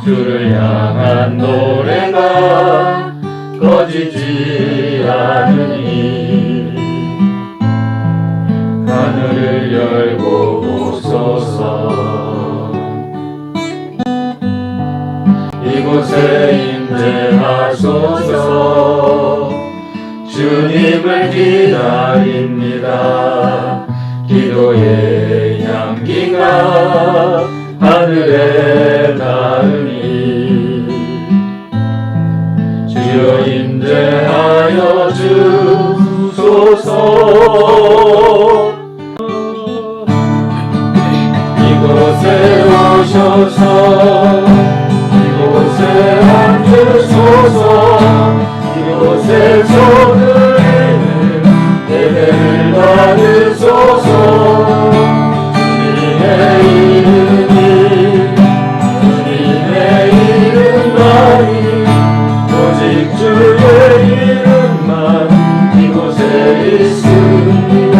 주를 향한 노래가 꺼지지 않으니 하늘을 열고 보소서. 이곳에 임재하소서. 주님을 기다립니다. 기도의 향기가 하늘에 닿으니 주여 임재하여 주소서. 이곳에 오셔서 이곳에 앉으소서. 이곳에 손들리는 예배를 받으소서. 주님의 이름이 주님의 이름만이 오직 주의 이름만 이곳에 있습니다.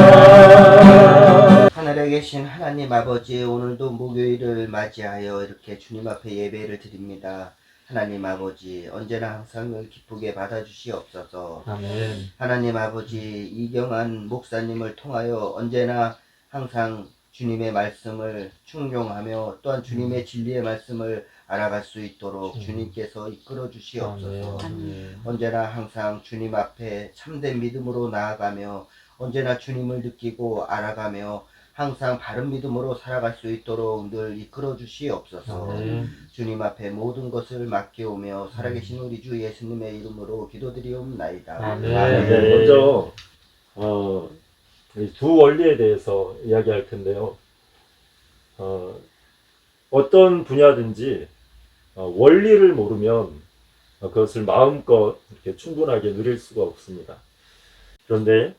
하늘에 계신 하나님 아버지, 오늘도 목요일을 맞이하여 이렇게 주님 앞에 예배를 드립니다. 하나님 아버지, 언제나 항상 기쁘게 받아주시옵소서. 아멘. 하나님 아버지, 이경한 목사님을 통하여 언제나 항상 주님의 말씀을 충종하며 또한 주님의 진리의 말씀을 알아갈 수 있도록 주님께서 이끌어 주시옵소서. 언제나 항상 주님 앞에 참된 믿음으로 나아가며 언제나 주님을 느끼고 알아가며 항상 바른 믿음으로 살아갈 수 있도록 늘 이끌어 주시옵소서. 주님 앞에 모든 것을 맡겨오며 살아계신 우리 주 예수님의 이름으로 기도드리옵나이다. 아멘. 먼저 두 원리에 대해서 이야기할 텐데요. 어떤 분야든지 원리를 모르면 그것을 마음껏 이렇게 충분하게 누릴 수가 없습니다. 그런데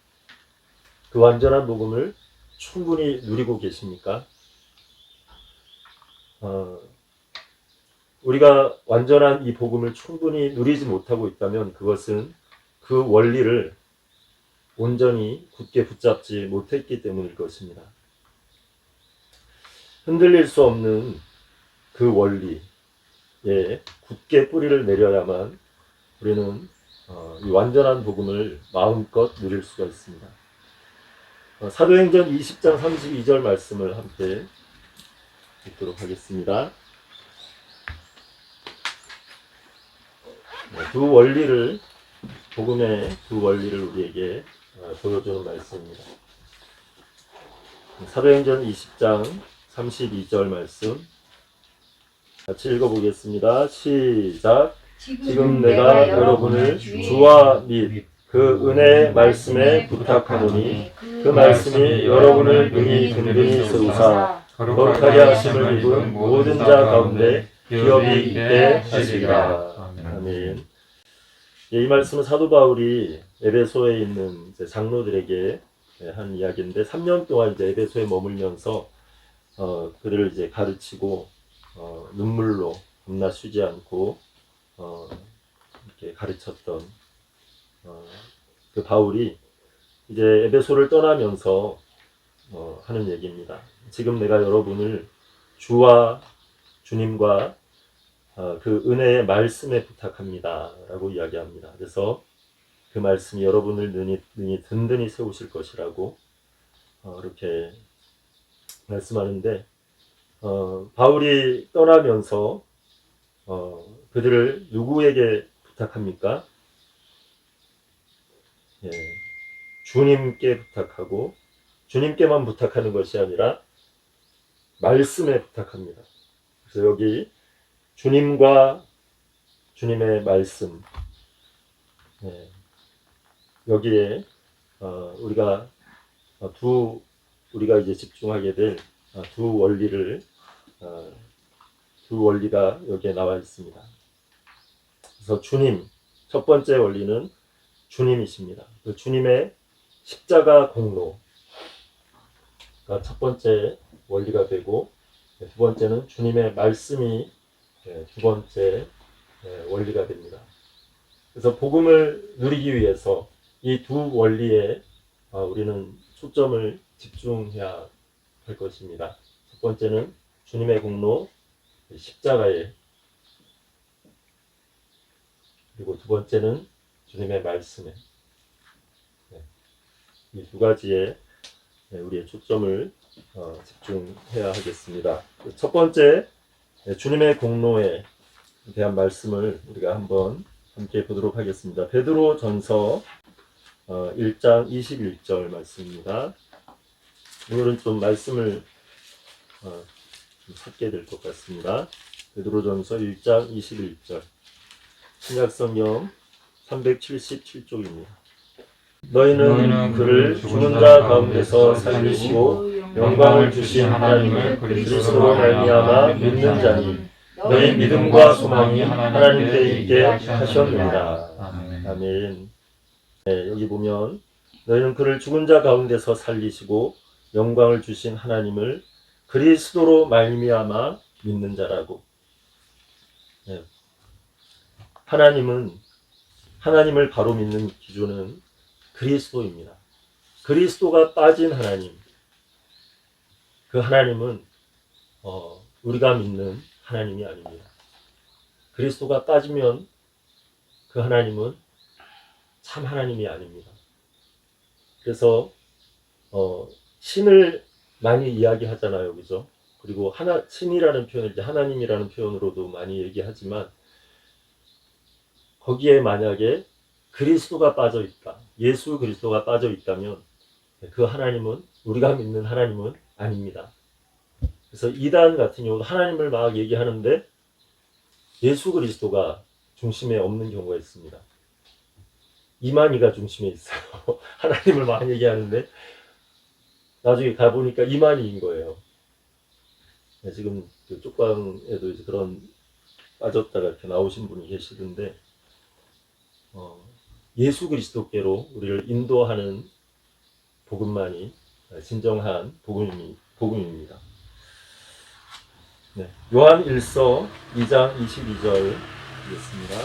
그 완전한 복음을 충분히 누리고 계십니까? 우리가 완전한 이 복음을 충분히 누리지 못하고 있다면 그것은 그 원리를 온전히 굳게 붙잡지 못했기 때문일 것입니다. 흔들릴 수 없는 그 원리에 굳게 뿌리를 내려야만 우리는 이 완전한 복음을 마음껏 누릴 수가 있습니다. 사도행전 20장 32절 말씀을 함께 읽도록 하겠습니다. 두 원리를, 복음의 두 원리를 우리에게 보여주는 말씀입니다. 사도행전 20장 32절 말씀 같이 읽어보겠습니다. 시작. 지금 내가 여러분을 주와 및 그 은혜의 말씀에 부탁하노니 그 말씀이 여러분을 능히 든든히 세우사 거룩하게 하심을 입은 모든 자 가운데 기업이 있게 하시리라. 아멘. 이 말씀은 사도 바울이 에베소에 있는 이제 장로들에게 한 이야기인데 3년 동안 이제 에베소에 머물면서 그들을 이제 가르치고 눈물로 겁나 쉬지 않고 이렇게 가르쳤던 그 바울이 이제 에베소를 떠나면서 하는 얘기입니다. 지금 내가 여러분을 주와 주님과 그 은혜의 말씀에 부탁합니다 라고 이야기합니다. 그래서 그 말씀이 여러분을 능히 든든히 세우실 것이라고 이렇게 말씀하는데 바울이 떠나면서 그들을 누구에게 부탁합니까? 주님께 부탁하고 주님께만 부탁하는 것이 아니라 말씀에 부탁합니다. 그래서 여기 주님과 주님의 말씀, 여기에 우리가 이제 집중하게 될 두 원리가 여기에 나와 있습니다. 그래서 주님, 첫 번째 원리는 주님이십니다. 그 주님의 십자가 공로가 첫 번째 원리가 되고, 두 번째는 주님의 말씀이 두 번째 원리가 됩니다. 그래서 복음을 누리기 위해서 이 두 원리에 우리는 초점을 집중해야 할 것입니다. 첫 번째는 주님의 공로, 십자가에 그리고 두 번째는 주님의 말씀에. 이 두 가지에 우리의 초점을 집중해야 하겠습니다. 첫 번째, 주님의 공로에 대한 말씀을 우리가 한번 함께 보도록 하겠습니다. 베드로 전서 1장 21절 말씀입니다. 오늘은 좀 말씀을 좀 찾게 될 것 같습니다. 베드로 전서 1장 21절 신약성경 377쪽입니다. 너희는 그를 죽은 자 가운데서 살리시고 영광을 주신 하나님을 그리스도로 말미암아 믿는 자니 너희 믿음과 소망이 하나님께 있게 하셨느니라. 아멘. 네, 여기 보면 너희는 그를 죽은 자 가운데서 살리시고 영광을 주신 하나님을 그리스도로 말미암아 믿는 자라고. 네. 하나님을 바로 믿는 기준은 그리스도입니다. 그리스도가 빠진 하나님, 그 하나님은 우리가 믿는 하나님이 아닙니다. 그리스도가 빠지면 그 하나님은 참 하나님이 아닙니다. 그래서 신을 많이 이야기하잖아요, 그죠? 그리고 신이라는 표현을 이제 하나님이라는 표현으로도 많이 얘기하지만 거기에 만약에 그리스도가 빠져 있다, 예수 그리스도가 빠져 있다면 그 하나님은 우리가 믿는 하나님은 아닙니다. 그래서 이단 같은 경우도 하나님을 막 얘기하는데 예수 그리스도가 중심에 없는 경우가 있습니다. 이만희가 중심에 있어요. 하나님을 막 얘기하는데 나중에 가보니까 이만희인 거예요. 지금 그 쪽방에도 이제 그런 빠졌다가 이렇게 나오신 분이 계시던데 예수 그리스도께로 우리를 인도하는 복음만이 진정한 복음입니다. 네. 요한 1서 2장 22절 읽겠습니다.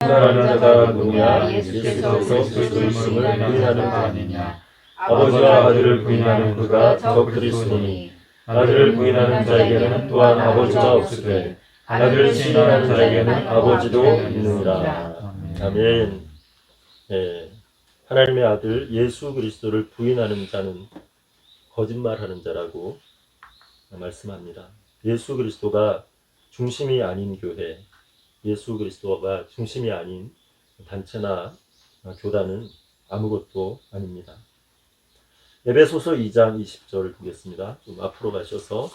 나라는 자가 누구냐? 예수께서 예수께서 그리스도임을 부인하는 자 아니냐? 아버지와 아들을 부인하는 그가 저 그리스도니 아들을 부인하는 자에게는 또한 아버지가 없으되 아들을 시인하는 자에게는 아버지도 있느니라. 아멘. 네. 하나님의 아들 예수 그리스도를 부인하는 자는 거짓말하는 자라고 말씀합니다. 예수 그리스도가 중심이 아닌 교회, 예수 그리스도가 중심이 아닌 단체나 교단은 아무것도 아닙니다. 에베소서 2장 20절을 보겠습니다. 좀 앞으로 가셔서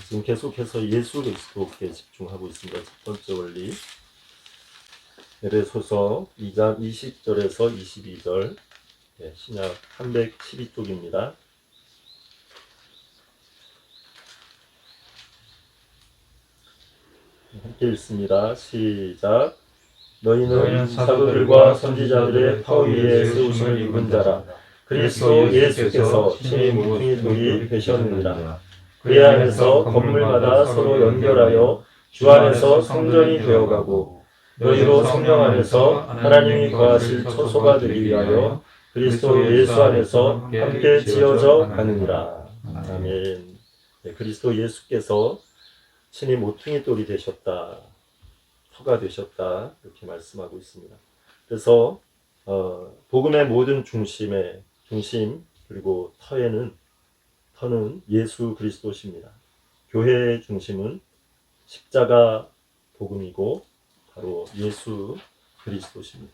지금 계속해서 예수 그리스도께 집중하고 있습니다. 첫 번째 원리 에베소서 2장 20절에서 22절 신약 312쪽입니다. 함께 읽습니다. 시작. 너희는 사도들과 선지자들의 터 위에 세우심을 입은 자라. 그리스도 예수께서 친히 모퉁이 돌이 되셨느니라. 그의 안에서 건물마다 서로 연결하여 주 안에서 성전이 되어가고 너희로 성령 안에서 하나님이 거하실 처소가 되기 위하여 그리스도 예수 안에서 함께 지어져 가느니라. 아멘. 네, 그리스도 예수께서 친히 모퉁이 돌이 되셨다, 터가 되셨다 이렇게 말씀하고 있습니다. 그래서 복음의 모든 중심 그리고 터는 예수 그리스도십니다. 교회의 중심은 십자가 복음이고 바로 예수 그리스도십니다.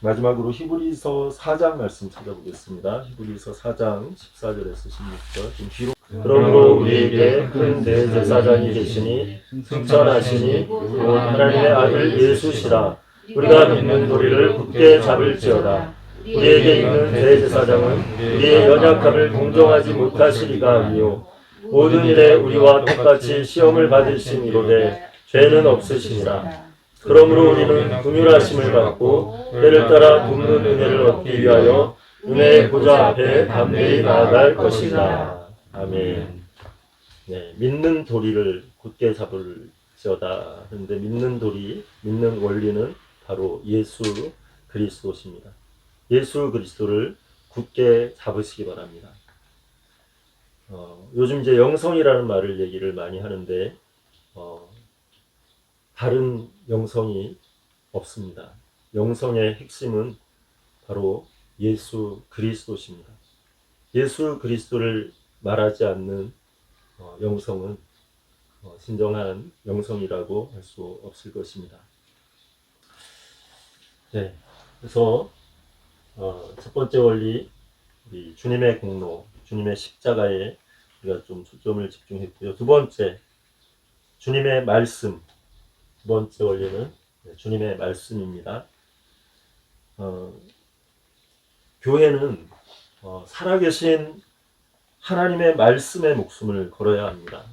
마지막으로 히브리서 4장 말씀 찾아보겠습니다. 히브리서 4장 14절에서 16절. 좀 뒤로. 그러므로 우리에게 큰 대제사장이 계시니 승천하시니 곧 하나님의 아들 예수시라. 우리가 믿는 도리를 굳게 잡을지어다. 우리에게 있는 대제사장은 우리의 연약함을 동정하지 못하시리가 아니요 모든 일에 우리와 똑같이 시험을 받으시니로되 죄는 없으시니라. 그러므로 우리는 긍휼하심을 받고 때를 따라 돕는 은혜를 얻기 위하여 은혜의 보좌 앞에 담대히 나아갈 것이다. 아멘. 네, 믿는 도리를 굳게 잡을지어다 하는데 믿는 원리는 바로 예수 그리스도십니다. 예수 그리스도를 굳게 잡으시기 바랍니다. 요즘 이제 영성이라는 말을 얘기를 많이 하는데 다른 영성이 없습니다. 영성의 핵심은 바로 예수 그리스도십니다. 예수 그리스도를 말하지 않는 영성은 진정한 영성이라고 할 수 없을 것입니다. 네, 그래서 첫 번째 원리, 우리 주님의 공로, 주님의 십자가에 우리가 좀 초점을 집중했고요. 두 번째, 주님의 말씀. 두 번째 원리는 주님의 말씀입니다. 교회는 살아계신 하나님의 말씀에 목숨을 걸어야 합니다.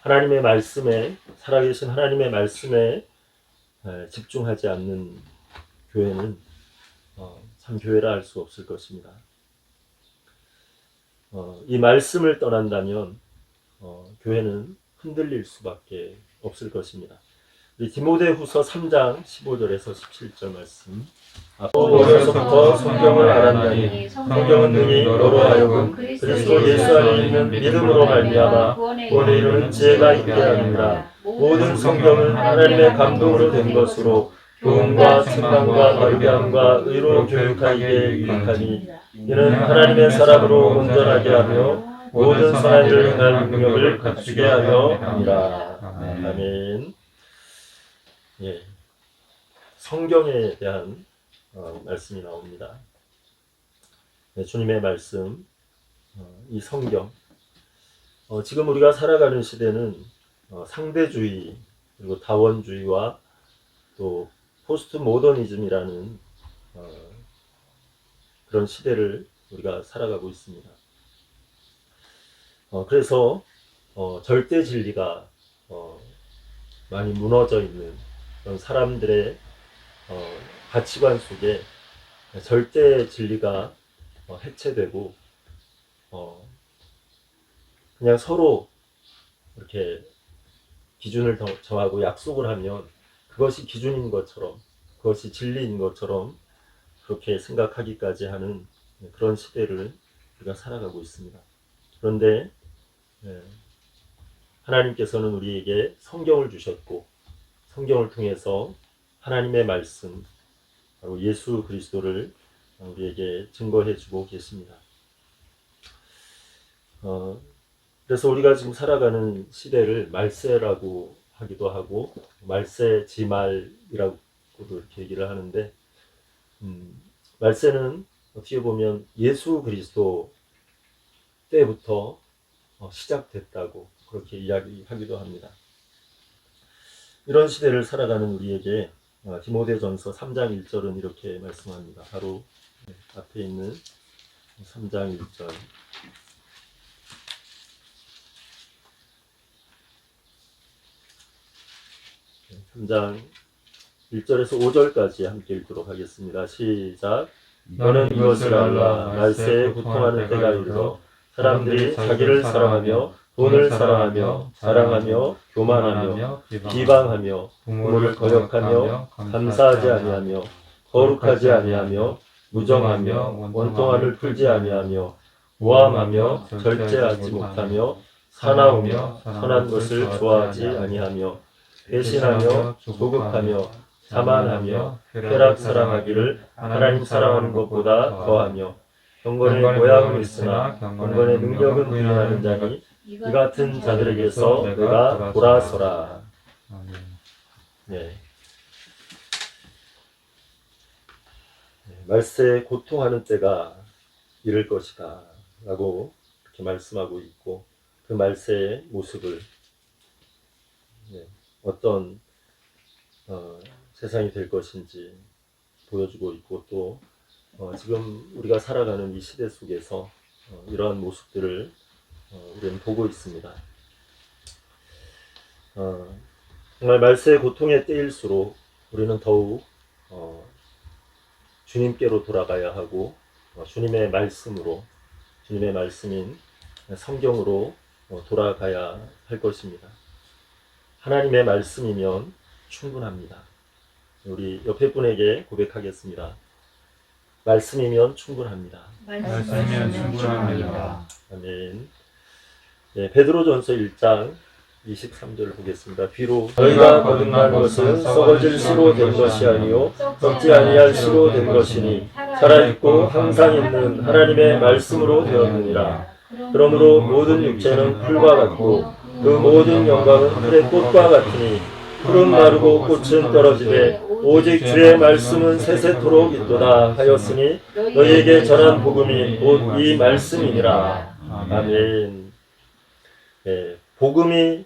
하나님의 말씀에, 살아계신 하나님의 말씀에 집중하지 않는 교회는 참 교회라 할 수 없을 것입니다. 이 말씀을 떠난다면 교회는 흔들릴 수밖에 없을 것입니다. 우리 디모데후서 3장 15절에서 17절 말씀. 어려서부터 성경을 알았나니 성경은 능히 너로 하여금 그리스도 예수 안에 있는 믿음으로 말미암아 구원에 이르는 지혜가 있게 하느니라. 모든 성경은 하나님의 감동으로 된 것으로 교훈과 책망과 바르게함과 의로 교육하기에 유익하니 이는 하나님의 사람으로 온전하게 하며 모든 선한 일을 행할 능력을 갖추게 하려 함이라. 아멘. 예, 성경에 대한 말씀이 나옵니다. 네, 주님의 말씀, 이 성경. 지금 우리가 살아가는 시대는 상대주의 그리고 다원주의와 또 포스트 모더니즘이라는 그런 시대를 우리가 살아가고 있습니다. 그래서 절대 진리가 많이 무너져 있는 그런 사람들의 가치관 속에 절대 진리가 해체되고 그냥 서로 이렇게 기준을 정하고 약속을 하면 그것이 기준인 것처럼, 그것이 진리인 것처럼 그렇게 생각하기까지 하는 그런 시대를 우리가 살아가고 있습니다. 그런데 하나님께서는 우리에게 성경을 주셨고 성경을 통해서 하나님의 말씀, 바로 예수 그리스도를 우리에게 증거해 주고 계십니다. 그래서 우리가 지금 살아가는 시대를 말세라고 하기도 하고 말세지말이라고도 이렇게 얘기를 하는데 말세는 어떻게 보면 예수 그리스도 때부터 시작됐다고 그렇게 이야기하기도 합니다. 이런 시대를 살아가는 우리에게 디모데전서 3장 1절은 이렇게 말씀합니다. 바로 앞에 있는 3장 1절. 3장 1절에서 5절까지 함께 읽도록 하겠습니다. 시작. 너는 이것을 알라. 말세에 고통하는 때가 이르러 사람들이 자기를 사랑하며 돈을 사랑하며 자랑하며 교만하며 비방하며 부모를 거역하며 감사하지 아니하며 거룩하지 아니하며 무정하며 원통함을 풀지 아니하며 모함하며 절제하지 못하며 사나우며 선한 것을 좋아하지 아니하며 배신하며 조급하며 자만하며 쾌락 사랑하기를 하나님 사랑하는 것보다 더하며 경건의 모양은 있으나 경건의 능력은 부인하는 자니 이 같은 자들에게서 내가 돌아서라. 네. 말세에 고통하는 때가 이를 것이다 라고 이렇게 말씀하고 있고 그 말세의 모습을 어떤 세상이 될 것인지 보여주고 있고 또 지금 우리가 살아가는 이 시대 속에서 이러한 모습들을 우리는 보고 있습니다. 정말 말세의 고통의 때일수록 우리는 더욱 주님께로 돌아가야 하고 주님의 말씀으로 주님의 말씀인 성경으로 돌아가야 할 것입니다. 하나님의 말씀이면 충분합니다. 우리 옆에 분에게 고백하겠습니다. 말씀이면 충분합니다. 말씀이면 충분합니다. 아멘. 네, 베드로전서 1장 23절을 보겠습니다. 비록 너희가 거듭난 것은 썩어질 씨로 된 것이 아니요 썩지 아니할 씨로 된 것이니 살아있고 항상 있는 하나님의 말씀으로 되었느니라. 그러므로 모든 육체는 풀과 같고 그 모든 영광은 풀의 꽃과 같으니 풀은 마르고 꽃은 떨어지되 오직 주의 말씀은 세세토록 있도다 하였으니 너희에게 전한 복음이 곧 이 말씀이니라. 아멘. 네, 복음이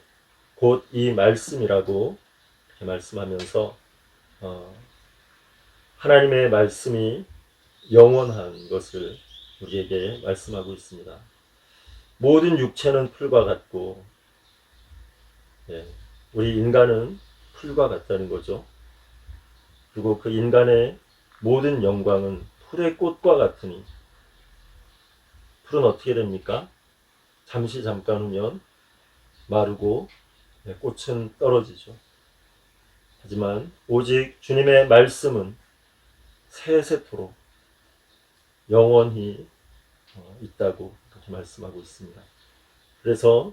곧 이 말씀이라고 이렇게 말씀하면서 하나님의 말씀이 영원한 것을 우리에게 말씀하고 있습니다. 모든 육체는 풀과 같고, 우리 인간은 풀과 같다는 거죠. 그리고 그 인간의 모든 영광은 풀의 꽃과 같으니, 풀은 어떻게 됩니까? 잠시 잠깐 후면 마르고 꽃은 떨어지죠. 하지만 오직 주님의 말씀은 세세토록 영원히 있다고 그렇게 말씀하고 있습니다. 그래서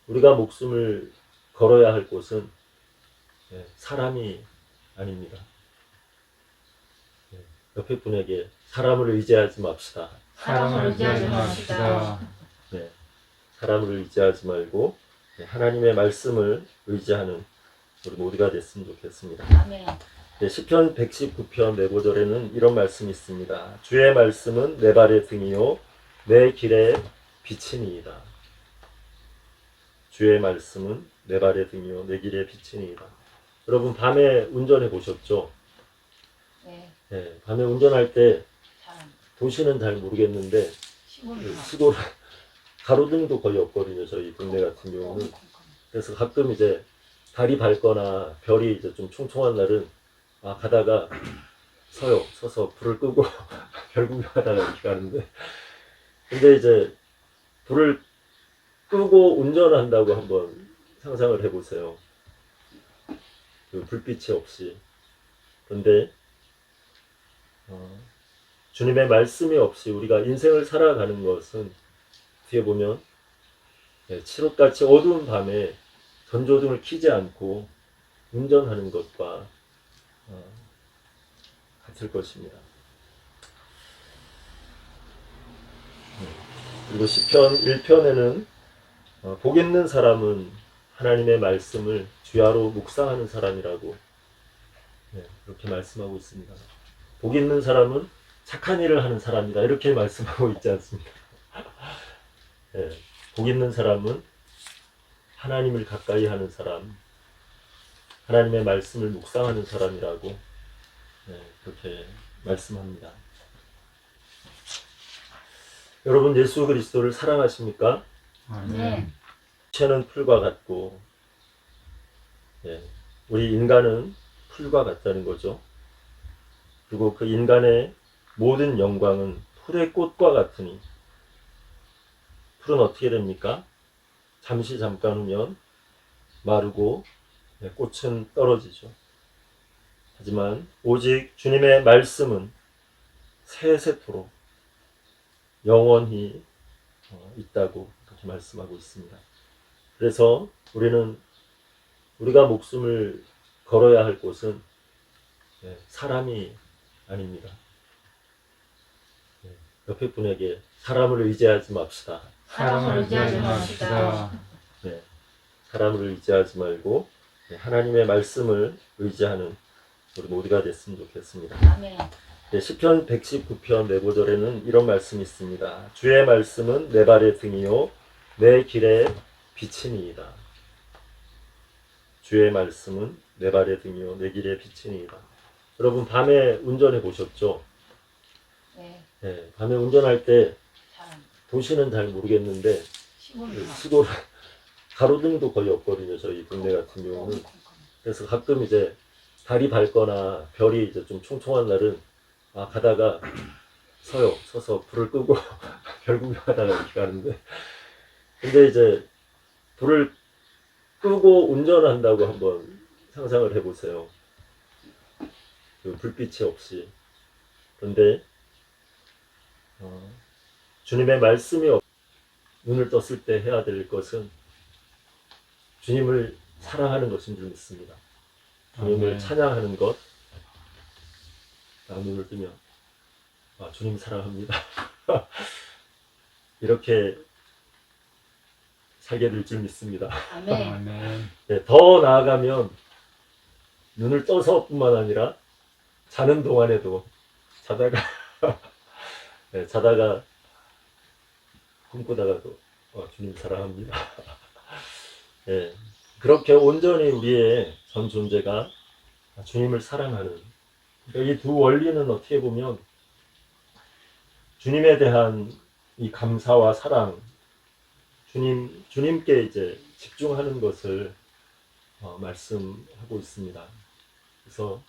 우리가 목숨을 걸어야 할 곳은 사람이 아닙니다. 옆에 분에게 사람을 의지하지 맙시다. 사람을 의지하지 맙시다. 네, 사람을 의지하지 말고 하나님의 말씀을 의지하는 우리 모두가 됐으면 좋겠습니다. 아멘. 시편 119편 네 구절에는 이런 말씀이 있습니다. 주의 말씀은 내 발의 등이요 내 길의 빛이니이다. 주의 말씀은 내 발의 등이요 내 길의 빛이니이다. 여러분 밤에 운전해 보셨죠? 네, 밤에 운전할 때 도시는 잘 모르겠는데 시골 가로등도 거의 없거든요. 저희 동네 같은 경우는. 그래서 가끔 이제 달이 밝거나 별이 이제 좀 총총한 날은 가다가 서서 불을 끄고 별 구경하다가 이렇게 가는데, 근데 이제 불을 끄고 운전한다고 한번 상상을 해보세요. 그 불빛이 없이. 그런데 주님의 말씀이 없이 우리가 인생을 살아가는 것은 뒤에 보면 칠흑같이 어두운 밤에 전조등을 켜지 않고 운전하는 것과 같을 것입니다. 그리고 시편 1편에는 복 있는 사람은 하나님의 말씀을 주야로 묵상하는 사람이라고 그렇게 말씀하고 있습니다. 복 있는 사람은 착한 일을 하는 사람이다 이렇게 말씀하고 있지 않습니까? 복 있는 사람은 하나님을 가까이 하는 사람, 하나님의 말씀을 묵상하는 사람이라고 그렇게 말씀합니다. 여러분 예수 그리스도를 사랑하십니까? 네. 육체는 풀과 같고, 우리 인간은 풀과 같다는 거죠. 그리고 그 인간의 모든 영광은 풀의 꽃과 같으니, 풀은 어떻게 됩니까? 잠시 잠깐 후면 마르고 꽃은 떨어지죠. 하지만 오직 주님의 말씀은 세세토록 영원히 있다고 그렇게 말씀하고 있습니다. 그래서 우리가 목숨을 걸어야 할 곳은 사람이 아닙니다. 옆에 분에게 사람을 의지하지 맙시다. 사람을 의지하지 맙시다. 사람을 의지하지 말고 하나님의 말씀을 의지하는 우리 모두가 됐으면 좋겠습니다. 아멘. 시편 119편 네 구절에는 이런 말씀이 있습니다. 주의 말씀은 내 발의 등이요 내 길의 빛이니이다. 주의 말씀은 내 발의 등이요 내 길의 빛이니이다. 여러분 밤에 운전해 보셨죠? 밤에 운전할 때 도시는 잘 모르겠는데 시골 가로등도 거의 없거든요. 저희 동네 같은 경우는. 그래서 가끔 이제 달이 밝거나 별이 이제 좀 총총한 날은 가다가 서서 불을 끄고 별 구경하다가 이렇게 가는데, 근데 이제 불을 끄고 운전한다고 한번 상상을 해보세요. 그 불빛이 없이. 그런데 주님의 말씀이 눈을 떴을 때 해야 될 것은 주님을 사랑하는 것인 줄 믿습니다. 주님을 아멘. 찬양하는 것. 눈을 뜨면 주님 사랑합니다. 이렇게 살게 될 줄 믿습니다. 네. 아멘. 네, 더 나아가면 눈을 떠서뿐만 아니라 자는 동안에도 자다가 네, 자다가 꿈꾸다가도 주님 사랑합니다. 네, 그렇게 온전히 우리의 전 존재가 주님을 사랑하는, 그러니까 이 두 원리는 어떻게 보면 주님에 대한 이 감사와 사랑, 주님께 이제 집중하는 것을 말씀하고 있습니다. 그래서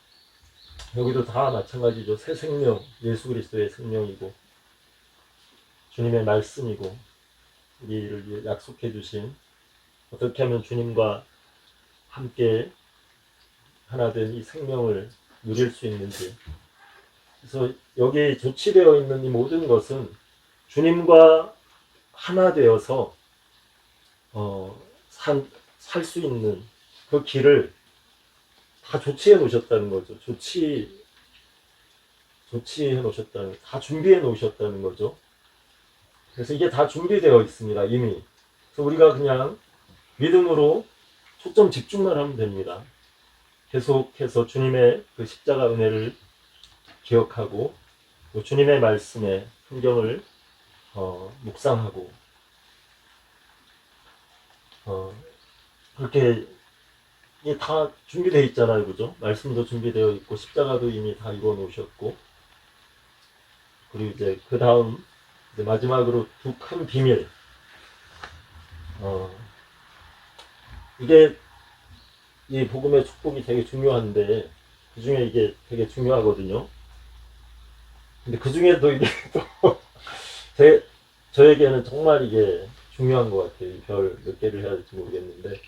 여기도 다 마찬가지죠. 새 생명, 예수 그리스도의 생명이고 주님의 말씀이고 우리를 약속해 주신, 어떻게 하면 주님과 함께 하나 된 이 생명을 누릴 수 있는지. 그래서 여기에 조치되어 있는 이 모든 것은 주님과 하나 되어서 살 수 있는 그 길을 다 조치해 놓으셨다는 거죠. 조치해 놓으셨다는, 다 준비해 놓으셨다는 거죠. 그래서 이게 다 준비되어 있습니다, 이미. 그래서 우리가 그냥 믿음으로 초점 집중만 하면 됩니다. 계속해서 주님의 그 십자가 은혜를 기억하고 또 주님의 말씀에 성경을 묵상하고 그렇게 이게 다 준비되어 있잖아요, 그죠? 말씀도 준비되어 있고 십자가도 이미 다 이루어 놓으셨고, 그리고 이제 그 다음 마지막으로 두 큰 비밀. 이게 이 복음의 축복이 되게 중요한데 그 중에 이게 되게 중요하거든요. 근데 그 중에도 이게 또 저에게는 정말 이게 중요한 것 같아요. 별 몇 개를 해야 될지 모르겠는데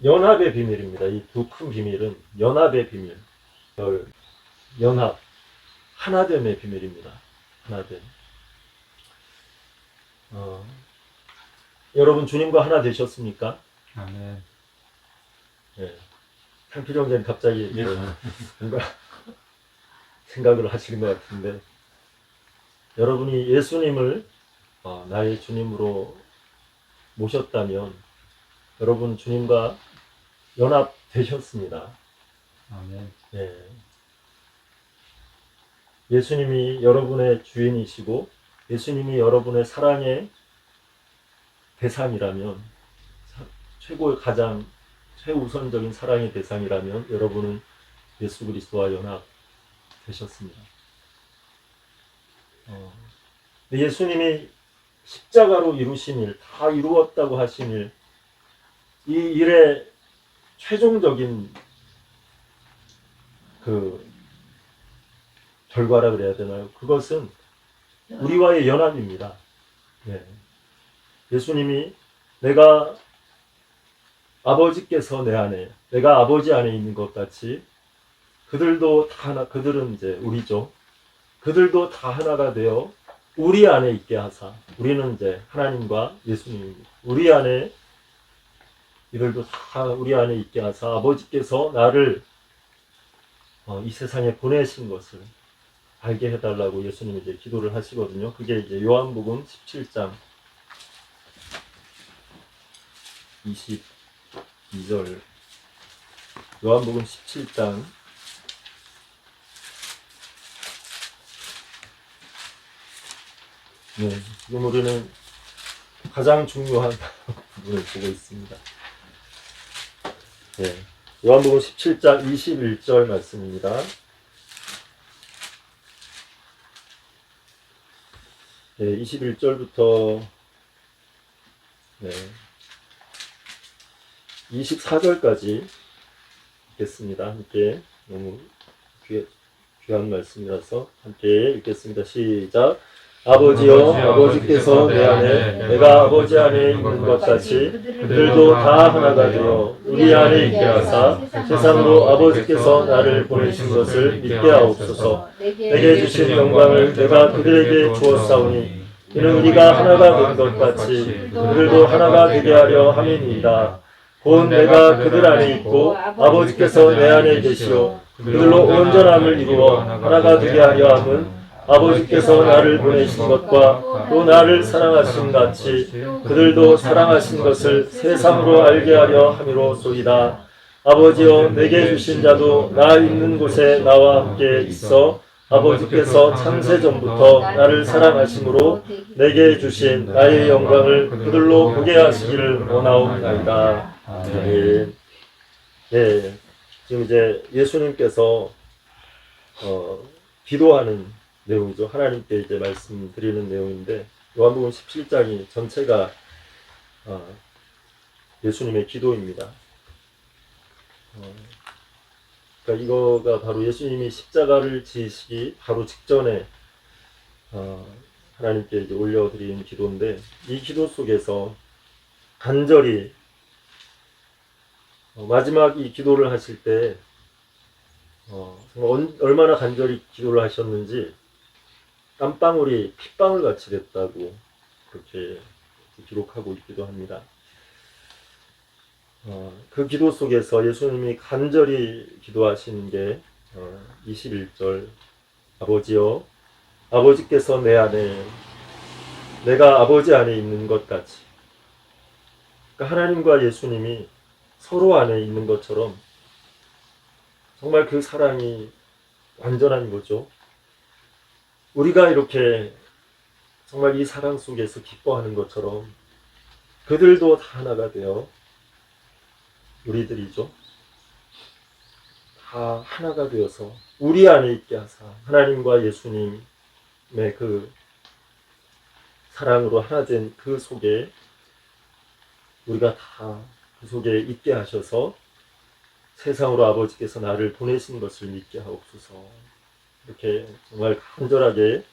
연합의 비밀입니다. 이 두 큰 비밀은 연합의 비밀, 연합, 하나됨의 비밀입니다. 하나됨. 여러분 주님과 하나 되셨습니까? 아멘. 네. 한필영님 갑자기 뭔가 생각을 하시는 것 같은데, 여러분이 예수님을 나의 주님으로 모셨다면 여러분 주님과 연합되셨습니다. 아멘. 네. 예수님이 여러분의 주인이시고 예수님이 여러분의 사랑의 대상이라면, 최고의 가장 최우선적인 사랑의 대상이라면 여러분은 예수 그리스도와 연합되셨습니다. 예수님이 십자가로 이루신 일, 다 이루었다고 하신 일, 이 일의 최종적인 그 결과라 그래야 되나요? 그것은 우리와의 연합입니다. 네. 예수님이 내가 아버지께서 내 안에, 내가 아버지 안에 있는 것 같이 그들도 다 하나, 그들은 이제 우리죠. 그들도 다 하나가 되어 우리 안에 있게 하사, 우리는 이제 하나님과 예수님입니다. 우리 안에, 이들도 다 우리 안에 있게 하사 아버지께서 나를 이 세상에 보내신 것을 알게 해달라고 예수님이 이제 기도를 하시거든요. 그게 이제 요한복음 17장 22절, 요한복음 17장 네, 지금 우리는 가장 중요한 부분을 보고 있습니다. 네, 요한복음 17장 21절 말씀입니다. 네, 21절부터 24절까지 읽겠습니다. 함께, 너무 귀한 말씀이라서 함께 읽겠습니다. 시작. 아버지여 아버지께서 내 안에 내가 아버지 안에 있는 것 같이 그들도 다 하나가 되어 우리 안에 있게 하사 세상으로 아버지께서 나를 보내신 것을 믿게 하옵소서. 내게 주신 영광을 내가 그들에게 주었사오니 이는 우리가 하나가 된 것 같이 그들도 하나가 되게 하려 함이니이다. 곧 내가 그들 안에 있고 아버지께서 내 안에 계시오 그들로 온전함을 이루어 하나가 되게 하려 함은 아버지께서 나를 보내신 것과 또 나를 사랑하신 같이 그들도 사랑하신 것을 세상으로 알게 하려 함이로소이다. 아버지여 내게 주신 자도 나 있는 곳에 나와 함께 있어 아버지께서 창세전부터 나를 사랑하심으로 내게 주신 나의 영광을 그들로 보게 하시기를 원하옵나이다. 아멘. 네, 지금 이제 예수님께서 기도하는 내용이죠. 하나님께 이제 말씀드리는 내용인데 요한복음 17장이 전체가 예수님의 기도입니다. 그러니까 이거가 바로 예수님이 십자가를 지시기 바로 직전에 하나님께 이제 올려드리는 기도인데 이 기도 속에서 간절히 마지막 이 기도를 하실 때 얼마나 간절히 기도를 하셨는지 땀방울이 핏방울 같이 됐다고 그렇게 기록하고 있기도 합니다. 그 기도 속에서 예수님이 간절히 기도하신 게 21절 아버지여 아버지께서 내 안에 내가 아버지 안에 있는 것 같이 그러니까 하나님과 예수님이 서로 안에 있는 것처럼 정말 그 사랑이 완전한 거죠. 우리가 이렇게 정말 이 사랑 속에서 기뻐하는 것처럼 그들도 다 하나가 되어 우리들이죠. 다 하나가 되어서 우리 안에 있게 하사 하나님과 예수님의 그 사랑으로 하나 된 그 속에 우리가 다 그 속에 있게 하셔서 세상으로 아버지께서 나를 보내신 것을 믿게 하옵소서. 이렇게 정말 간절하게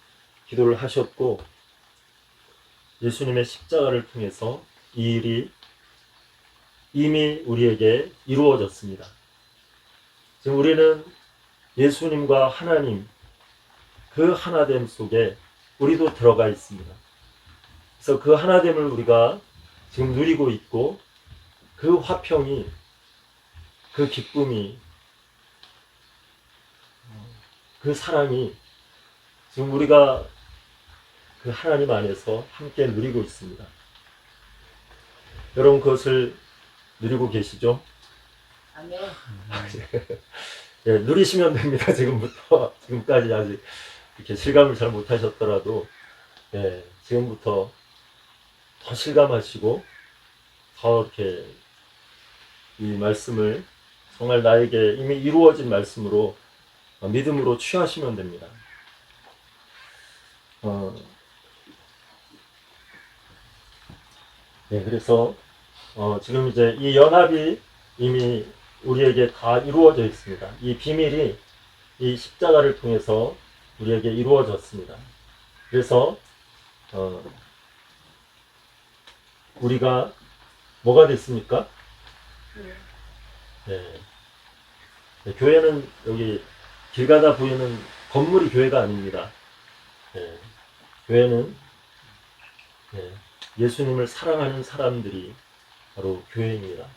기도를 하셨고 예수님의 십자가를 통해서 이 일이 이미 우리에게 이루어졌습니다. 지금 우리는 예수님과 하나님 그 하나됨 속에 우리도 들어가 있습니다. 그래서 그 하나됨을 우리가 지금 누리고 있고 그 화평이 그 기쁨이 그 사랑이 지금 우리가 그 하나님 안에서 함께 누리고 있습니다. 여러분 그것을 누리고 계시죠? 아멘. 예, 누리시면 됩니다. 지금부터 지금까지 아직 이렇게 실감을 잘 못하셨더라도 예, 지금부터 더 실감하시고 더 이렇게 이 말씀을 정말 나에게 이미 이루어진 말씀으로 믿음으로 취하시면 됩니다. 네, 그래서 지금 이제 이 연합이 이미 우리에게 다 이루어져 있습니다. 이 비밀이 이 십자가를 통해서 우리에게 이루어졌습니다. 그래서 우리가 뭐가 됐습니까? 네. 네, 교회는 여기 길 가다 보이는 건물이 교회가 아닙니다. 네. 교회는 예수님을 사랑하는 사람들이 바로 교회입니다.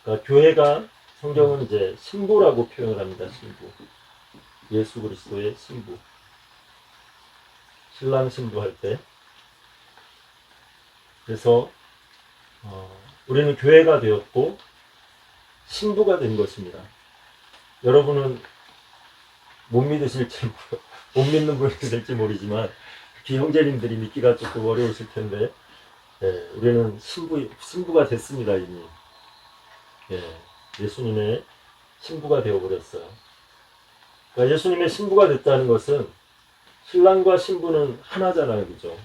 그러니까 교회가 성경은 이제 신부라고 표현을 합니다. 신부. 예수 그리스도의 신부. 신랑 신부 할 때. 그래서 우리는 교회가 되었고 신부가 된 것입니다. 여러분은 못 믿으실지 못 믿는 분이 있을지 모르지만 특히 형제님들이 믿기가 조금 어려우실 텐데 우리는 신부가 됐습니다. 이미 예수님의 신부가 되어버렸어요. 그러니까 예수님의 신부가 됐다는 것은 신랑과 신부는 하나잖아요. 그죠?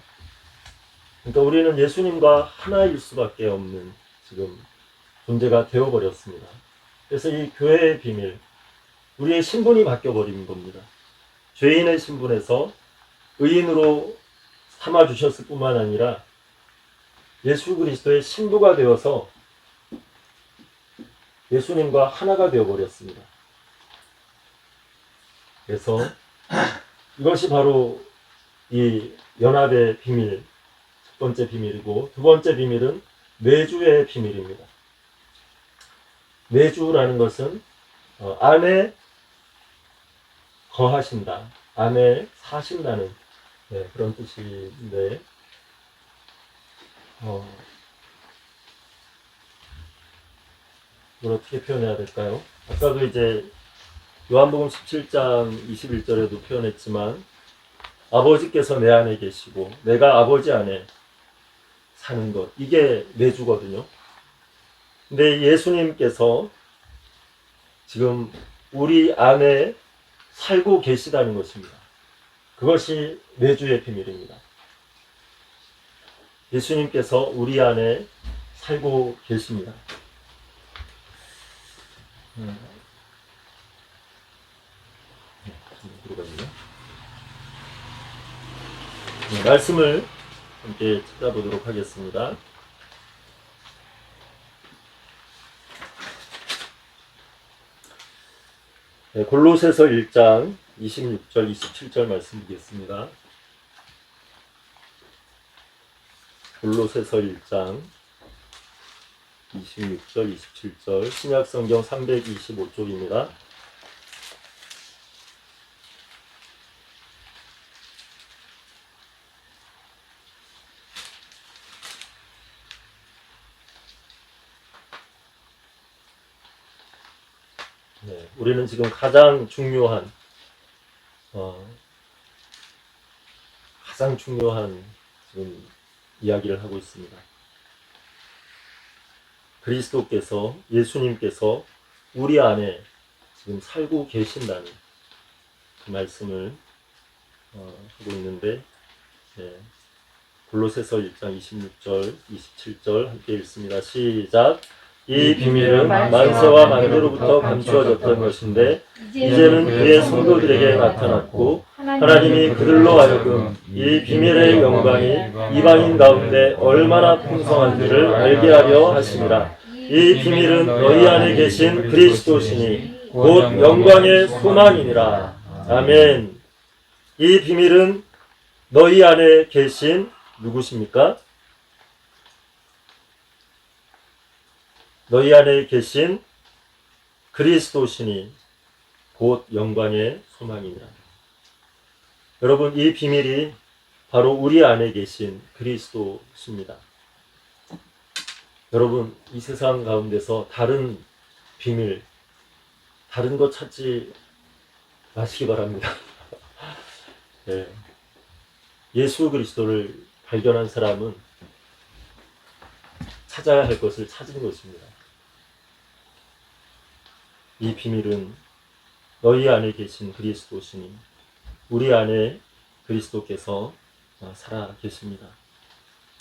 그러니까 우리는 예수님과 하나일 수밖에 없는 지금 존재가 되어버렸습니다. 그래서 이 교회의 비밀, 우리의 신분이 바뀌어버린 겁니다. 죄인의 신분에서 의인으로 삼아 주셨을 뿐만 아니라 예수 그리스도의 신부가 되어서 예수님과 하나가 되어 버렸습니다. 그래서 이것이 바로 이 연합의 비밀, 첫 번째 비밀이고, 두 번째 비밀은 내주의 비밀입니다. 내주라는 것은 안에 거하신다, 안에 사신다는 그런 뜻인데, 이걸 어떻게 표현해야 될까요? 아까도 이제 요한복음 17장 21절에도 표현했지만, 아버지께서 내 안에 계시고 내가 아버지 안에 사는 것, 이게 내주거든요. 근데 예수님께서 지금 우리 안에 살고 계시다는 것입니다. 그것이 내주의 비밀입니다. 예수님께서 우리 안에 살고 계십니다. 말씀을 함께 찾아보도록 하겠습니다. 골로새서 1장 26절 27절 말씀 보겠습니다. 골로새서 1장 26절 27절 신약성경 325쪽입니다. 우리는 지금 가장 중요한 지금 이야기를 하고 있습니다. 그리스도께서, 예수님께서 우리 안에 지금 살고 계신다는 그 말씀을 하고 있는데, 골로새서 1장 26절, 27절 함께 읽습니다. 시작. 이 비밀은 만세와 만대로부터 감추어졌던 것인데 이제는 그의 성도들에게 나타났고, 하나님이 그들로 하여금 이 비밀의 영광이 이방인 가운데 얼마나 풍성한지를 알게 하려 하심이라. 이 비밀은 너희 안에 계신 그리스도시니 곧 영광의 소망이니라. 아멘. 이 비밀은 너희 안에 계신 누구십니까? 너희 안에 계신 그리스도시니 곧 영광의 소망이니라. 여러분, 이 비밀이 바로 우리 안에 계신 그리스도십니다. 여러분, 이 세상 가운데서 다른 비밀, 다른 것 찾지 마시기 바랍니다. 예수 그리스도를 발견한 사람은 찾아야 할 것을 찾은 것입니다. 이 비밀은 너희 안에 계신 그리스도시니 우리 안에 그리스도께서 살아 계십니다.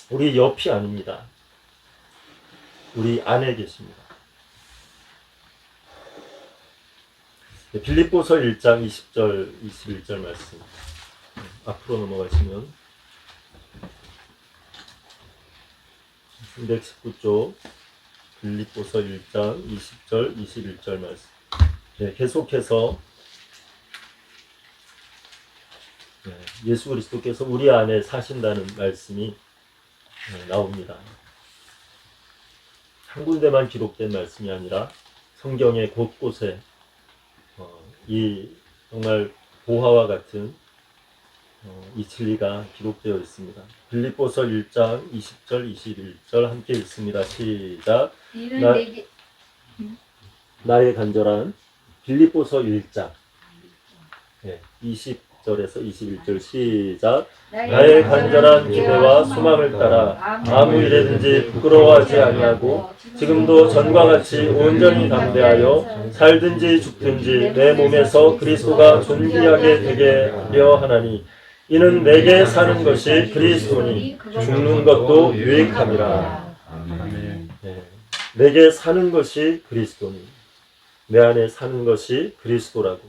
우리 옆이 아닙니다. 우리 안에 계십니다. 빌립보서 1장 20절 21절 말씀 앞으로 넘어가시면 319쪽 빌립보서 1장 20절 21절 말씀. 계속해서 예수 그리스도께서 우리 안에 사신다는 말씀이 나옵니다. 한 군데만 기록된 말씀이 아니라 성경의 곳곳에 이 정말 보화와 같은 이 진리가 기록되어 있습니다. 빌립보서 1장 20절 21절 함께 읽습니다. 시작. 나의 간절한 빌립보서 1장 20절에서 21절 시작. 나의 간절한 기대와 소망을 따라 아무 일에든지 부끄러워하지 아니하고 지금도 전과 같이 온전히 담대하여 살든지 죽든지 내 몸에서 그리스도가 존귀하게 되게 하려 하나니 이는 내게 사는 것이 그리스도니 죽는 것도 유익함이라. 내게 사는 것이 그리스도니 내 안에 사는 것이 그리스도라고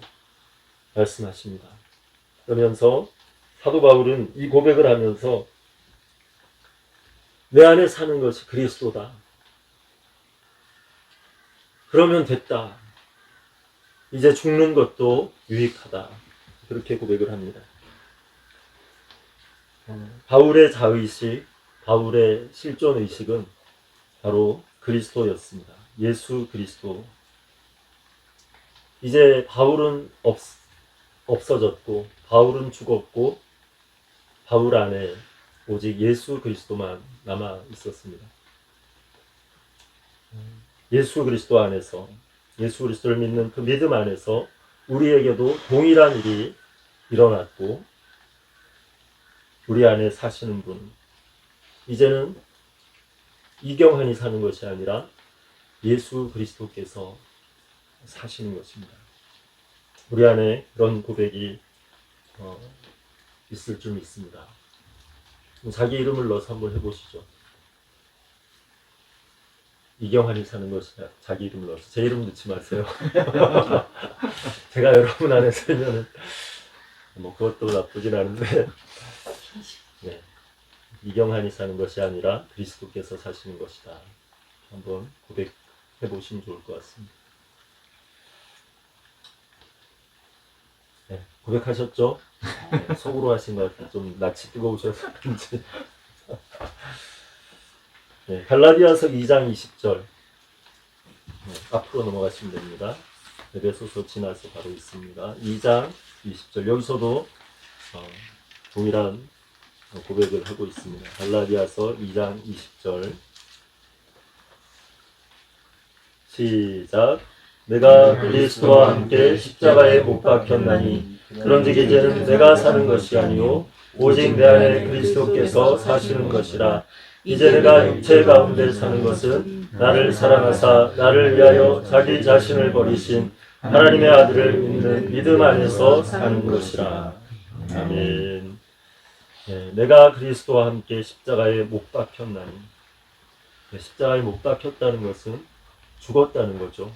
말씀하십니다. 그러면서 사도 바울은 이 고백을 하면서 내 안에 사는 것이 그리스도다. 그러면 됐다. 이제 죽는 것도 유익하다. 그렇게 고백을 합니다. 바울의 자의식, 바울의 실존의식은 바로 그리스도였습니다. 예수 그리스도. 이제 바울은 없어졌고, 바울은 죽었고, 바울 안에 오직 예수 그리스도만 남아 있었습니다. 예수 그리스도 안에서, 예수 그리스도를 믿는 그 믿음 안에서 우리에게도 동일한 일이 일어났고, 우리 안에 사시는 분, 이제는 이경환이 사는 것이 아니라 예수 그리스도께서 사시는 것입니다. 우리 안에 그런 고백이 있을 줄 믿습니다. 자기 이름을 넣어서 한번 해보시죠. 이경환이 사는 것이 자기 이름을 넣어서. 제 이름 넣지 마세요. 제가 여러분 안에 살면은 뭐 그것도 나쁘진 않은데, 네. 이경환이 사는 것이 아니라 그리스도께서 사시는 것이다. 한번 고백해 보시면 좋을 것 같습니다. 네, 고백하셨죠? 네, 속으로 하신 것 같아요. 좀 낯이 뜨거우셔서 그런지. 네, 갈라디아서 2장 20절. 네, 앞으로 넘어가시면 됩니다. 에베소서 지나서 바로 있습니다. 2장 20절. 여기서도 동일한 고백을 하고 있습니다. 갈라디아서 2장 20절. 시작. 내가 그리스도와 함께 십자가에 못 박혔나니 그런즉 이제는 내가 사는 것이 아니요 오직 내 안에 그리스도께서 사시는 것이라. 이제 내가 육체 가운데 사는 것은 나를 사랑하사 나를 위하여 자기 자신을 버리신 하나님의 아들을 믿는 믿음 안에서 사는 것이라. 아멘. 네, 내가 그리스도와 함께 십자가에 못 박혔나니. 네, 십자가에 못 박혔다는 것은 죽었다는 거죠.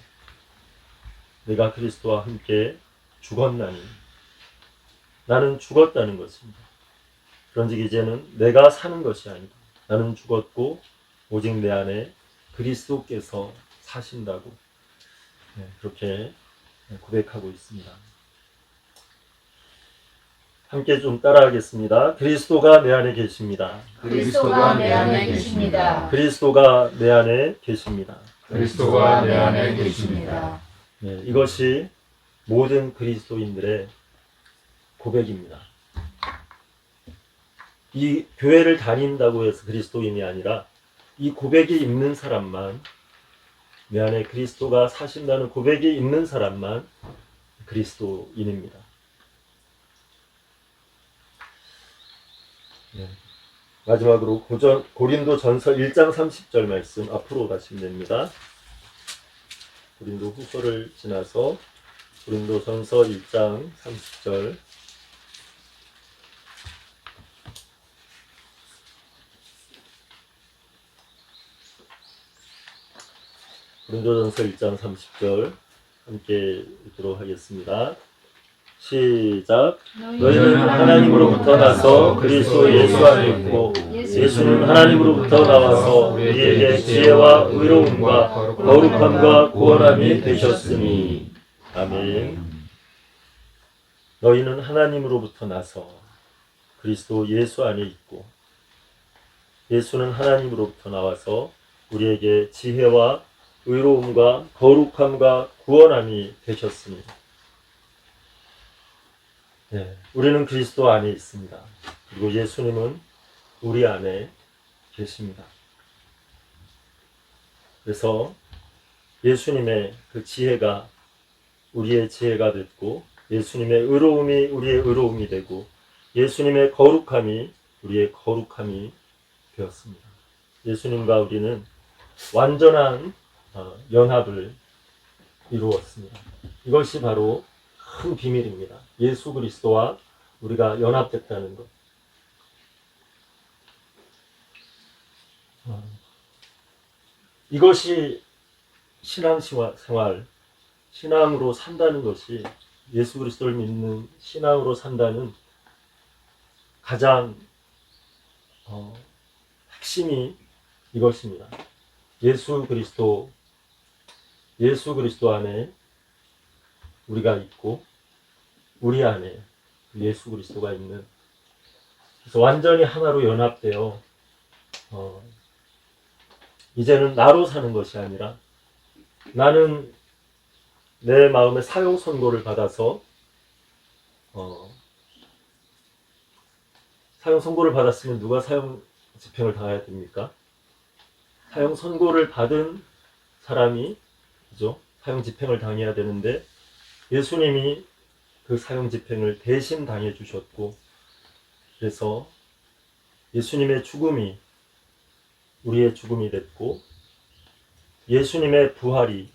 내가 그리스도와 함께 죽었나니. 나는 죽었다는 것입니다. 그런즉 이제는 내가 사는 것이 아니다. 나는 죽었고 오직 내 안에 그리스도께서 사신다고, 네, 그렇게 고백하고 있습니다. 함께 좀 따라하겠습니다. 그리스도가 내 안에 계십니다. 그리스도가 내 안에 계십니다. 그리스도가 내 안에 계십니다. 그리스도가 내 안에 계십니다. 네, 이것이 모든 그리스도인들의 고백입니다. 이 교회를 다닌다고 해서 그리스도인이 아니라 이 고백이 있는 사람만, 내 안에 그리스도가 사신다는 고백이 있는 사람만 그리스도인입니다. 네. 마지막으로 고린도전서 1장 30절 말씀 앞으로 가시면 됩니다. 고린도 후서를 지나서 고린도전서 1장 30절. 고린도전서 1장 30절 함께 읽도록 하겠습니다. 시작. 너희는 하나님으로부터 나서 그리스도 예수 안에 있고 예수는 하나님으로부터 나와서 우리에게 지혜와 의로움과 거룩함과 구원함이 되셨으니. 아멘. 너희는 하나님으로부터 나서 그리스도 예수 안에 있고 예수는 하나님으로부터 나와서 우리에게 지혜와 의로움과 거룩함과 구원함이 되셨습니다. 네, 우리는 그리스도 안에 있습니다. 그리고 예수님은 우리 안에 계십니다. 그래서 예수님의 그 지혜가 우리의 지혜가 됐고, 예수님의 의로움이 우리의 의로움이 되고, 예수님의 거룩함이 우리의 거룩함이 되었습니다. 예수님과 우리는 완전한 연합을 이루었습니다. 이것이 바로 큰 비밀입니다. 예수 그리스도와 우리가 연합됐다는 것. 이것이 신앙생활, 신앙으로 산다는 것이, 예수 그리스도를 믿는 신앙으로 산다는 가장 핵심이 이것입니다. 예수 그리스도 안에 우리가 있고 우리 안에 예수 그리스도가 있는, 그래서 완전히 하나로 연합되어 이제는 나로 사는 것이 아니라 나는 내 마음의 사형 선고를 받아서 사형 선고를 받았으면 누가 사형 집행을 당해야 됩니까? 사형 선고를 받은 사람이, 그죠? 사형 집행을 당해야 되는데 예수님이 그 사형 집행을 대신 당해 주셨고, 그래서 예수님의 죽음이 우리의 죽음이 됐고, 예수님의 부활이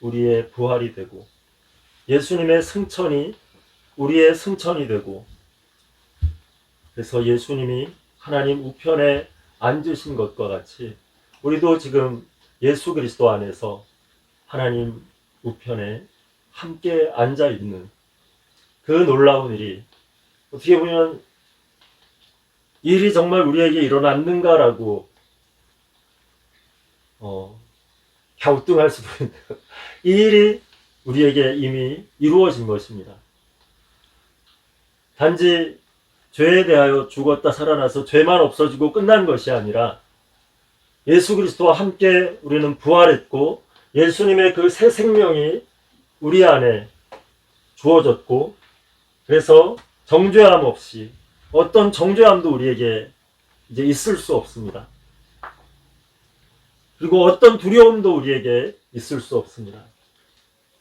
우리의 부활이 되고, 예수님의 승천이 우리의 승천이 되고, 그래서 예수님이 하나님 우편에 앉으신 것과 같이 우리도 지금 예수 그리스도 안에서 하나님 우편에 함께 앉아 있는 그 놀라운 일이, 어떻게 보면 이 일이 정말 우리에게 일어났는가라고 갸우뚱할 수도 있는데 이 일이 우리에게 이미 이루어진 것입니다. 단지 죄에 대하여 죽었다 살아나서 죄만 없어지고 끝난 것이 아니라 예수 그리스도와 함께 우리는 부활했고, 예수님의 그 새 생명이 우리 안에 주어졌고, 그래서 정죄함 없이 어떤 정죄함도 우리에게 이제 있을 수 없습니다. 그리고 어떤 두려움도 우리에게 있을 수 없습니다.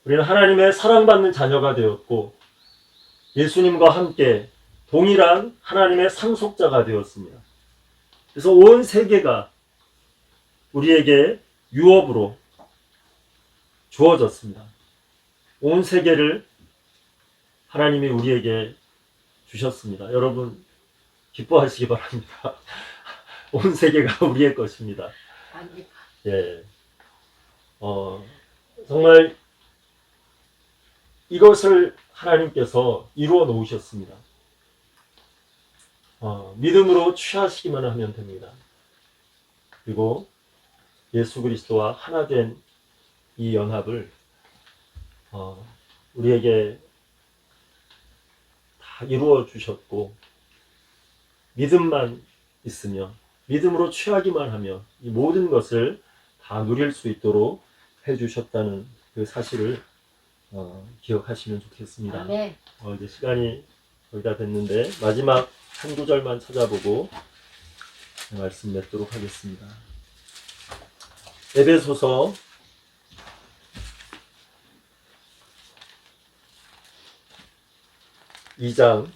우리는 하나님의 사랑받는 자녀가 되었고 예수님과 함께 동일한 하나님의 상속자가 되었습니다. 그래서 온 세계가 우리에게 유업으로 주어졌습니다. 온 세계를 하나님이 우리에게 주셨습니다. 여러분 기뻐하시기 바랍니다. 온 세계가 우리의 것입니다. 예, 정말 이것을 하나님께서 이루어 놓으셨습니다. 믿음으로 취하시기만 하면 됩니다. 그리고 예수 그리스도와 하나 된 이 연합을 우리에게 다 이루어 주셨고, 믿음만 있으면, 믿음으로 취하기만 하면 이 모든 것을 다 누릴 수 있도록 해주셨다는 그 사실을 기억하시면 좋겠습니다. 아멘. 이제 시간이 거의 다 됐는데 마지막 한 구절만 찾아보고 말씀 맺도록 하겠습니다. 에베소서 2장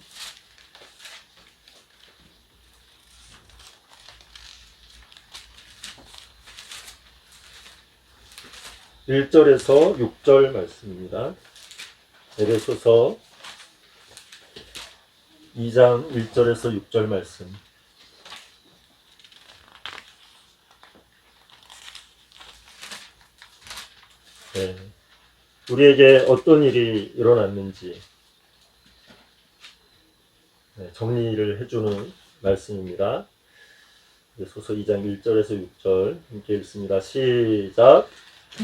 1절에서 6절 말씀입니다. 에베소서 2장 1절에서 6절 말씀. 네, 우리에게 어떤 일이 일어났는지 정리를 해주는 말씀입니다. 에베소서 2장 1절에서 6절 함께 읽습니다. 시작.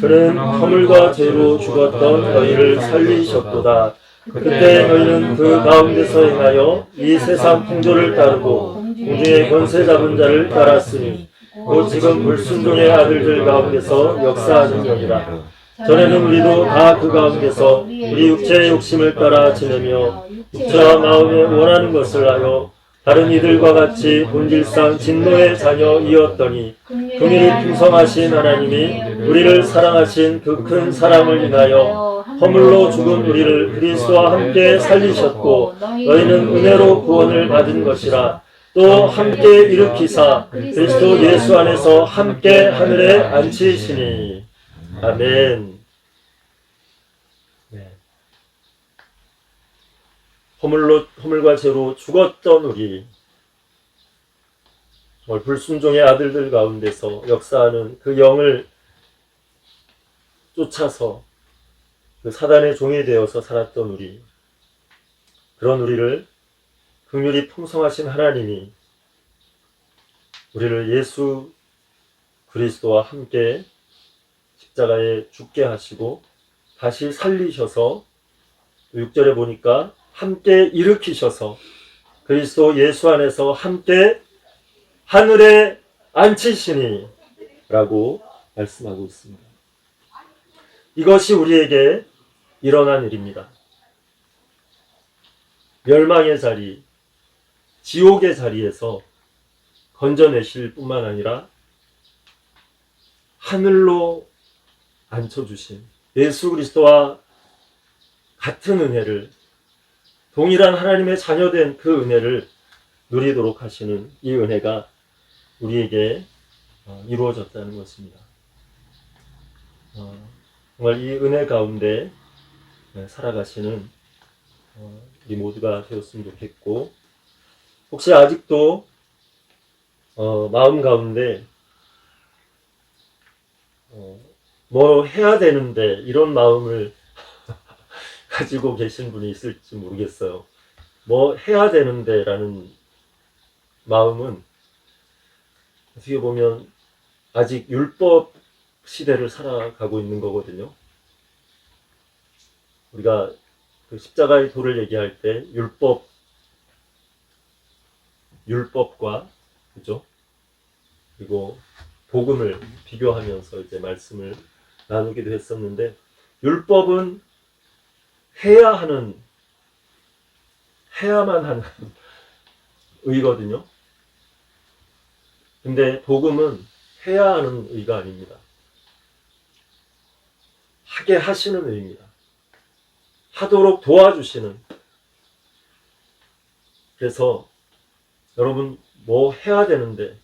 그는 허물과 죄로 죽었던 너희를 살리셨도다. 그때 너희는 그 가운데서 행하여 이 세상 풍조를 따르고 공중의 권세 잡은 자를 따랐으니 곧 지금 불순종의 아들들 가운데서 역사하는 영이라. 전에는 우리도 다 그 가운데서 우리 육체의 욕심을 따라 지내며 육체와 마음에 원하는 것을 하여 다른 이들과 같이 본질상 진노의 자녀이었더니 긍휼히 풍성하신 하나님이 우리를 사랑하신 그 큰 사랑을 인하여 허물로 죽은 우리를 그리스도와 함께 살리셨고 너희는 은혜로 구원을 받은 것이라. 또 함께 일으키사 그리스도 예수 안에서 함께 하늘에 앉히시니. 아멘. 네. 허물과 죄로 죽었던 우리, 정말 불순종의 아들들 가운데서 역사하는 그 영을 쫓아서 그 사단의 종이 되어서 살았던 우리, 그런 우리를 긍휼이 풍성하신 하나님이 우리를 예수 그리스도와 함께 십자가에 죽게 하시고 다시 살리셔서 6절에 보니까 함께 일으키셔서 그리스도 예수 안에서 함께 하늘에 앉히시니 라고 말씀하고 있습니다. 이것이 우리에게 일어난 일입니다. 멸망의 자리, 지옥의 자리에서 건져내실 뿐만 아니라 하늘로 앉혀주신 예수 그리스도와 같은 은혜를, 동일한 하나님의 자녀된 그 은혜를 누리도록 하시는 이 은혜가 우리에게 이루어졌다는 것입니다. 정말 이 은혜 가운데 살아가시는 우리 모두가 되었으면 좋겠고, 혹시 아직도 마음 가운데 뭐 해야 되는데 이런 마음을 가지고 계신 분이 있을지 모르겠어요. 뭐 해야 되는데 라는 마음은 어떻게 보면 아직 율법 시대를 살아가고 있는 거거든요. 우리가 그 십자가의 도를 얘기할 때 율법과 그죠? 그리고 복음을 비교하면서 이제 말씀을 나누기도 했었는데, 율법은 해야만 하는 의거든요. 근데 복음은 해야 하는 의가 아닙니다. 하게 하시는 의입니다. 하도록 도와주시는. 그래서 여러분 뭐 해야 되는데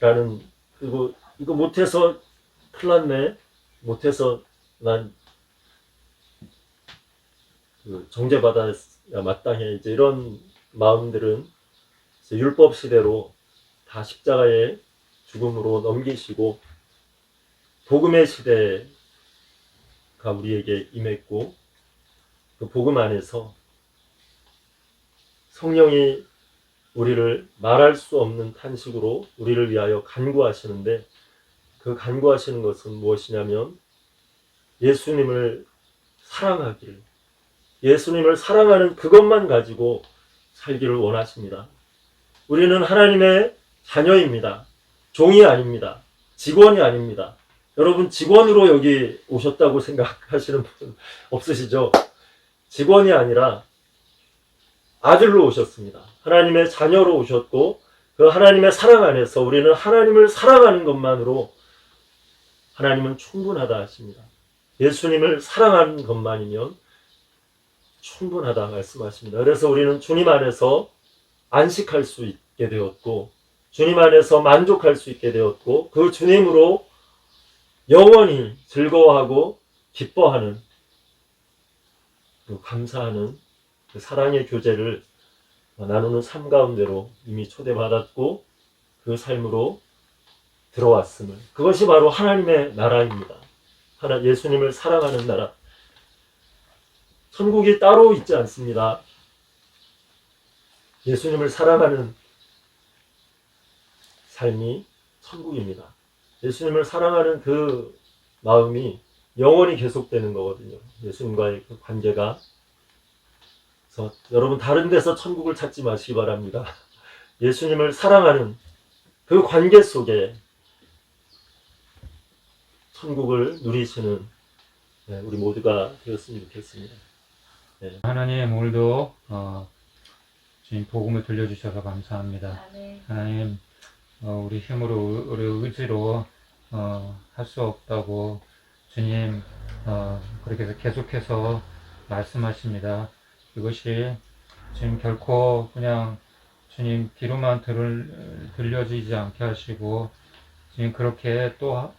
라는, 그리고 이거 못해서 큰일 났네, 못해서 난 정죄받아야 마땅해, 이제 이런 마음들은 이제 율법 시대로 다 십자가의 죽음으로 넘기시고 복음의 시대가 우리에게 임했고, 그 복음 안에서 성령이 우리를 말할 수 없는 탄식으로 우리를 위하여 간구하시는데, 그 간구하시는 것은 무엇이냐면 예수님을 사랑하기를, 예수님을 사랑하는 그것만 가지고 살기를 원하십니다. 우리는 하나님의 자녀입니다. 종이 아닙니다. 직원이 아닙니다. 여러분 직원으로 여기 오셨다고 생각하시는 분 없으시죠? 직원이 아니라 아들로 오셨습니다. 하나님의 자녀로 오셨고, 그 하나님의 사랑 안에서 우리는 하나님을 사랑하는 것만으로 하나님은 충분하다 하십니다. 예수님을 사랑하는 것만이면 충분하다 말씀하십니다. 그래서 우리는 주님 안에서 안식할 수 있게 되었고, 주님 안에서 만족할 수 있게 되었고, 그 주님으로 영원히 즐거워하고 기뻐하는, 감사하는 그 사랑의 교제를 나누는 삶 가운데로 이미 초대받았고 그 삶으로 들어왔음을, 그것이 바로 하나님의 나라입니다. 예수님을 사랑하는 나라. 천국이 따로 있지 않습니다. 예수님을 사랑하는 삶이 천국입니다. 예수님을 사랑하는 그 마음이 영원히 계속되는 거거든요. 예수님과의 그 관계가. 그래서 여러분 다른 데서 천국을 찾지 마시기 바랍니다. 예수님을 사랑하는 그 관계 속에 천국을 누리시는 우리 모두가 되었으면 좋겠습니다. 하나님, 오늘도 주님 복음을 들려주셔서 감사합니다. 하나님, 우리 힘으로, 우리 의지로 할 수 없다고 주님 그렇게 해서 계속해서 말씀하십니다. 이것이 지금 결코 그냥 주님 귀로만 들려지지 않게 하시고, 주님 그렇게 또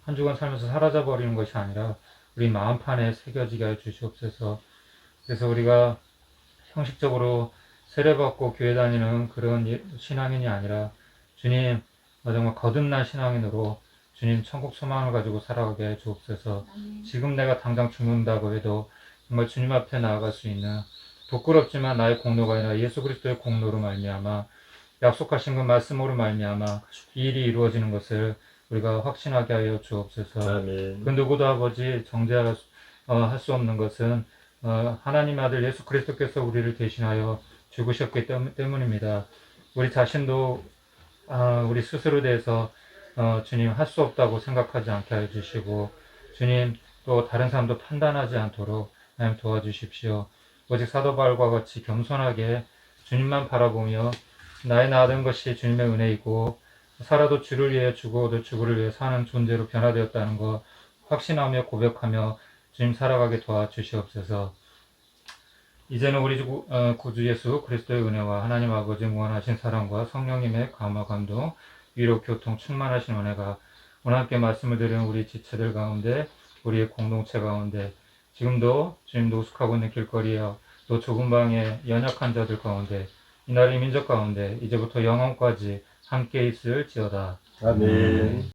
한 주간 살면서 사라져 버리는 것이 아니라 우리 마음판에 새겨지게 해 주시옵소서. 그래서 우리가 형식적으로 세례받고 교회 다니는 그런 신앙인이 아니라 주님 정말 거듭난 신앙인으로 주님 천국 소망을 가지고 살아가게 해 주옵소서. 지금 내가 당장 죽는다고 해도 정말 주님 앞에 나아갈 수 있는 부끄럽지만 나의 공로가 아니라 예수 그리스도의 공로로 말미암아 약속하신 그 말씀으로 말미암아 이 일이 이루어지는 것을 우리가 확신하게 하여 주옵소서. 아멘. 그 누구도 아버지 정죄할 수 없는 것은 하나님 아들 예수 그리스도께서 우리를 대신하여 죽으셨기 때문입니다. 우리 자신도 우리 스스로 대해서 주님 할 수 없다고 생각하지 않게 해주시고 주님 또 다른 사람도 판단하지 않도록 하나님 도와주십시오. 오직 사도 바울과 같이 겸손하게 주님만 바라보며 나의 나된 것이 주님의 은혜이고 살아도 주를 위해 죽어도 주를 위해 사는 존재로 변화되었다는 것 확신하며 고백하며 주님 살아가게 도와주시옵소서. 이제는 우리 구주 예수 그리스도의 은혜와 하나님 아버지 무한하신 사랑과 성령님의 감화 감동 위로 교통 충만하신 은혜가 오늘 함께 말씀을 드리는 우리 지체들 가운데 우리의 공동체 가운데 지금도 주님 노숙하고 있는 길거리에 또 좁은 방에 연약한 자들 가운데 이 나라의 민족 가운데 이제부터 영원까지 함께 있을지어다. 아멘.